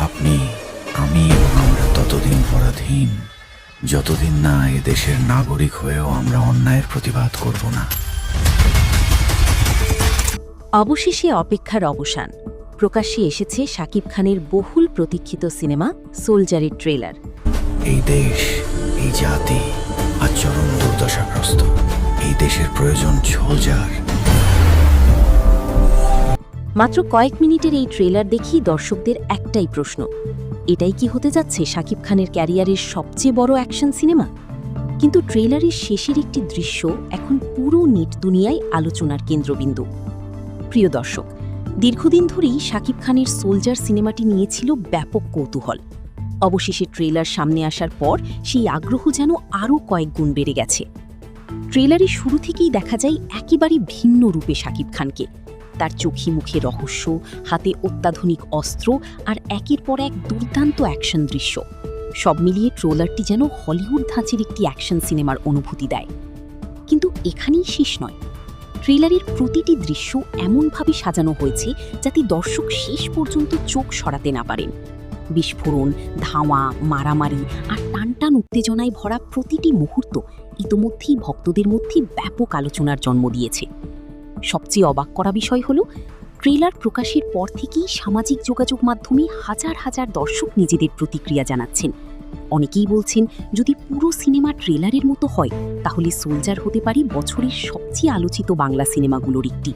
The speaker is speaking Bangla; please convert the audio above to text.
আপনি, আমি এবং আমরা ততদিন পরাধীন যতদিন না এ দেশের নাগরিক হয়েও আমরা অন্যায়ের প্রতিবাদ করব না। অবশেষে অপেক্ষার অবসান। প্রকাশ্যে এসেছে শাকিব খানের বহুল প্রতীক্ষিত সিনেমা সোলজারের ট্রেলার। এই দেশ, এই জাতি আজ চরম দুর্দশাগ্রস্ত। এই দেশের প্রয়োজন সোলজার। মাত্র কয়েক মিনিটের এই ট্রেলার দেখেই দর্শকদের একটাই প্রশ্ন, এটাই কি হতে যাচ্ছে শাকিব খানের ক্যারিয়ারের সবচেয়ে বড় অ্যাকশন সিনেমা? কিন্তু ট্রেলারের শেষের একটি দৃশ্য এখন পুরো নেট দুনিয়ায় আলোচনার কেন্দ্রবিন্দু। প্রিয় দর্শক, দীর্ঘদিন ধরেই শাকিব খানের সোলজার সিনেমাটি নিয়েছিল ব্যাপক কৌতূহল। অবশেষে ট্রেলার সামনে আসার পর সেই আগ্রহ যেন আরও কয়েক গুণ বেড়ে গেছে। ট্রেলারের শুরু থেকেই দেখা যায় একেবারে ভিন্ন রূপে শাকিব খানকে। তার চোখে মুখে রহস্য, হাতে অত্যাধুনিক অস্ত্র আর একের পর এক দুর্দান্ত অ্যাকশন দৃশ্য। সব মিলিয়ে ট্রেলারটি যেন হলিউড ধাঁচের একটি অ্যাকশন সিনেমার অনুভূতি দেয়। কিন্তু এখানেই শেষ নয়। ট্রেলারের প্রতিটি দৃশ্য এমনভাবে সাজানো হয়েছে যাতে দর্শক শেষ পর্যন্ত চোখ সরাতে না পারেন। বিস্ফোরণ, ধাওয়া, মারামারি আর টানটান উত্তেজনায় ভরা প্রতিটি মুহূর্ত ইতোমধ্যেই ভক্তদের মধ্যে ব্যাপক আলোচনার জন্ম দিয়েছে। সবচেয়ে অবাক করা বিষয় হল, ট্রেলার প্রকাশের পর থেকেই সামাজিক যোগাযোগ মাধ্যমে হাজার হাজার দর্শক নিজেদের প্রতিক্রিয়া জানাচ্ছেন। অনেকেই বলছেন, যদি পুরো সিনেমা ট্রেলারের মতো হয় তাহলে সোলজার হতে পারে বছরের সবচেয়ে আলোচিত বাংলা সিনেমাগুলোর একটি।